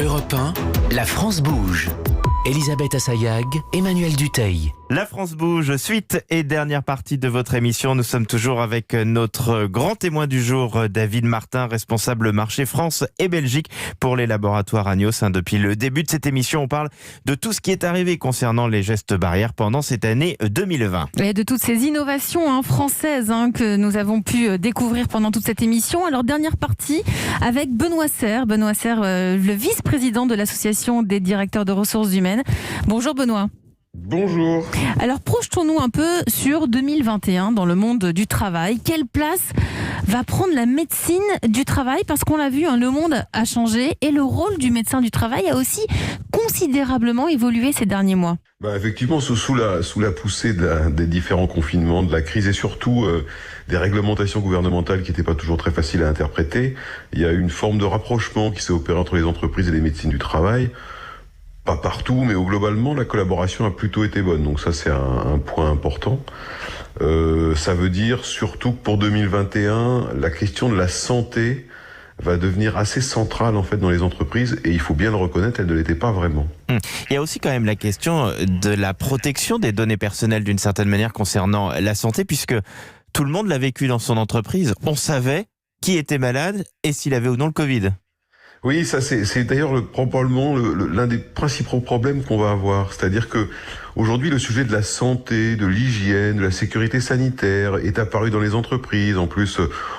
Europe 1, la France bouge. Elisabeth Assayag, Emmanuel Dutheil. La France bouge, suite et dernière partie de votre émission. Nous sommes toujours avec notre grand témoin du jour, David Martin, responsable marché France et Belgique pour les laboratoires Agnos. Depuis le début de cette émission, on parle de tout ce qui est arrivé concernant les gestes barrières pendant cette année 2020. Et de toutes ces innovations françaises que nous avons pu découvrir pendant toute cette émission. Alors, dernière partie avec Benoît Serre. Benoît Serre, le vice-président de l'Association des directeurs de ressources humaines. Bonjour Benoît. Bonjour. Alors projetons-nous un peu sur 2021 dans le monde du travail. Quelle place va prendre la médecine du travail? Parce qu'on l'a vu, le monde a changé et le rôle du médecin du travail a aussi considérablement évolué ces derniers mois. Effectivement, sous la poussée des différents confinements, de la crise et surtout des réglementations gouvernementales qui n'étaient pas toujours très faciles à interpréter, il y a une forme de rapprochement qui s'est opéré entre les entreprises et les médecines du travail. Pas partout, mais globalement, la collaboration a plutôt été bonne. Donc ça, c'est un point important. Ça veut dire surtout que pour 2021, la question de la santé va devenir assez centrale en fait dans les entreprises. Et il faut bien le reconnaître, elle ne l'était pas vraiment. Il y a aussi quand même la question de la protection des données personnelles d'une certaine manière concernant la santé, puisque tout le monde l'a vécu dans son entreprise. On savait qui était malade et s'il avait ou non le Covid. Oui, ça c'est d'ailleurs probablement l'un des principaux problèmes qu'on va avoir. C'est-à-dire que aujourd'hui, le sujet de la santé, de l'hygiène, de la sécurité sanitaire est apparu dans les entreprises. En plus,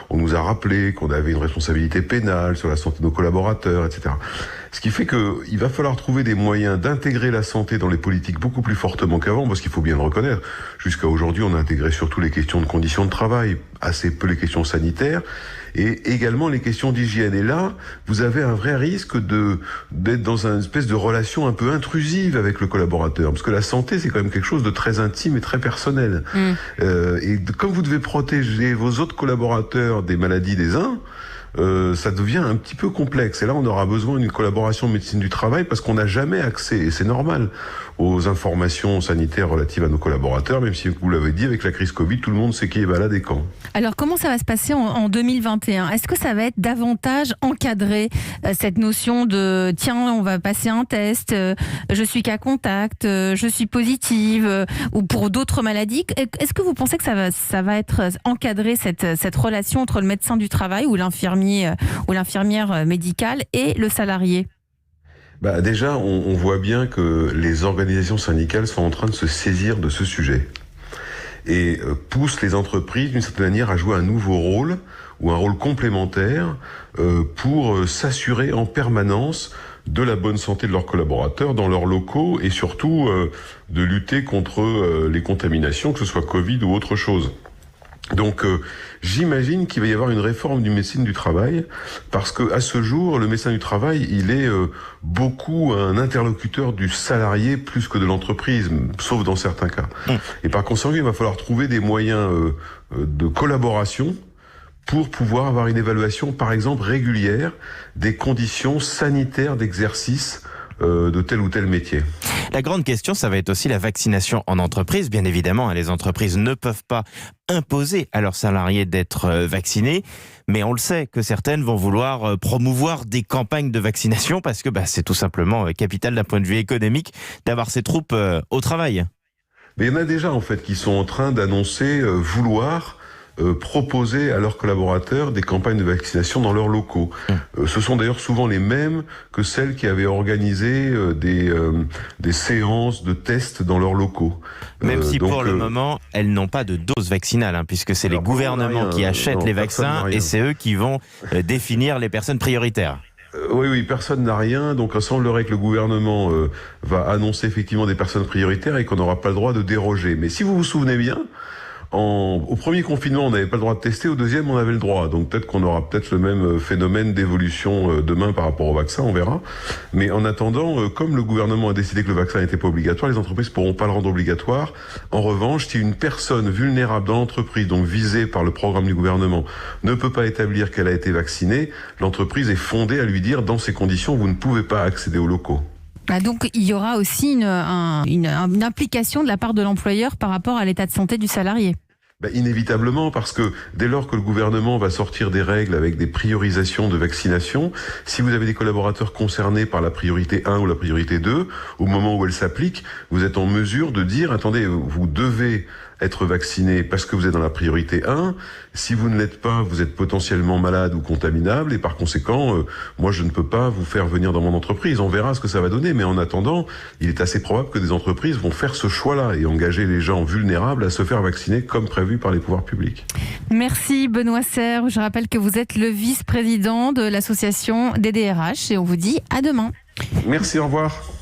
on nous a rappelé qu'on avait une responsabilité pénale sur la santé de nos collaborateurs, etc. Ce qui fait qu'il va falloir trouver des moyens d'intégrer la santé dans les politiques beaucoup plus fortement qu'avant, parce qu'il faut bien le reconnaître. Jusqu'à aujourd'hui, on a intégré surtout les questions de conditions de travail, assez peu les questions sanitaires, et également les questions d'hygiène. Et là, vous avez un vrai risque d'être dans une espèce de relation un peu intrusive avec le collaborateur, parce que la santé, c'est quand même quelque chose de très intime et très personnel. Comme vous devez protéger vos autres collaborateurs des maladies des uns, ça devient un petit peu complexe. Et là, on aura besoin d'une collaboration médecine du travail parce qu'on n'a jamais accès, et c'est normal, aux informations sanitaires relatives à nos collaborateurs, même si, vous l'avez dit, avec la crise Covid, tout le monde sait qui est malade et quand. Alors, comment ça va se passer en 2021 ? Est-ce que ça va être davantage encadré, cette notion de « tiens, on va passer un test, je suis cas contact, je suis positive » ou pour d'autres maladies. Est-ce que vous pensez que ça va être encadré, cette relation entre le médecin du travail ou l'infirmier ou l'infirmière médicale et le salarié ? Déjà, on voit bien que les organisations syndicales sont en train de se saisir de ce sujet et poussent les entreprises d'une certaine manière à jouer un nouveau rôle ou un rôle complémentaire pour s'assurer en permanence de la bonne santé de leurs collaborateurs dans leurs locaux et surtout de lutter contre les contaminations, que ce soit Covid ou autre chose. Donc j'imagine qu'il va y avoir une réforme du médecine du travail parce que à ce jour le médecin du travail il est beaucoup un interlocuteur du salarié plus que de l'entreprise, sauf dans certains cas. Et par conséquent il va falloir trouver des moyens de collaboration pour pouvoir avoir une évaluation par exemple régulière des conditions sanitaires d'exercice de tel ou tel métier. La grande question, ça va être aussi la vaccination en entreprise. Bien évidemment, les entreprises ne peuvent pas imposer à leurs salariés d'être vaccinés, mais on le sait que certaines vont vouloir promouvoir des campagnes de vaccination parce que c'est tout simplement capital d'un point de vue économique d'avoir ces troupes au travail. Mais il y en a déjà en fait qui sont en train d'annoncer vouloir proposer à leurs collaborateurs des campagnes de vaccination dans leurs locaux. Ce sont d'ailleurs souvent les mêmes que celles qui avaient organisé des séances de tests dans leurs locaux. Même si pour le moment, elles n'ont pas de dose vaccinale, puisque c'est les gouvernements qui achètent les vaccins et c'est eux qui vont définir les personnes prioritaires. Oui, personne n'a rien, donc il semblerait que le gouvernement va annoncer effectivement des personnes prioritaires et qu'on n'aura pas le droit de déroger. Mais si vous vous souvenez bien, au premier confinement, on n'avait pas le droit de tester, au deuxième, on avait le droit. Donc peut-être qu'on aura le même phénomène d'évolution demain par rapport au vaccin, on verra. Mais en attendant, comme le gouvernement a décidé que le vaccin n'était pas obligatoire, les entreprises ne pourront pas le rendre obligatoire. En revanche, si une personne vulnérable dans l'entreprise, donc visée par le programme du gouvernement, ne peut pas établir qu'elle a été vaccinée, l'entreprise est fondée à lui dire, dans ces conditions, vous ne pouvez pas accéder aux locaux. Donc il y aura aussi une implication de la part de l'employeur par rapport à l'état de santé du salarié. Inévitablement, parce que dès lors que le gouvernement va sortir des règles avec des priorisations de vaccination, si vous avez des collaborateurs concernés par la priorité 1 ou la priorité 2, au moment où elle s'applique, vous êtes en mesure de dire, attendez, vous devez être vacciné parce que vous êtes dans la priorité 1. Si vous ne l'êtes pas, vous êtes potentiellement malade ou contaminable et par conséquent, moi je ne peux pas vous faire venir dans mon entreprise. On verra ce que ça va donner, mais en attendant, il est assez probable que des entreprises vont faire ce choix-là et engager les gens vulnérables à se faire vacciner comme prévu par les pouvoirs publics. Merci Benoît Serre. Je rappelle que vous êtes le vice-président de l'association des DRH et on vous dit à demain. Merci, au revoir.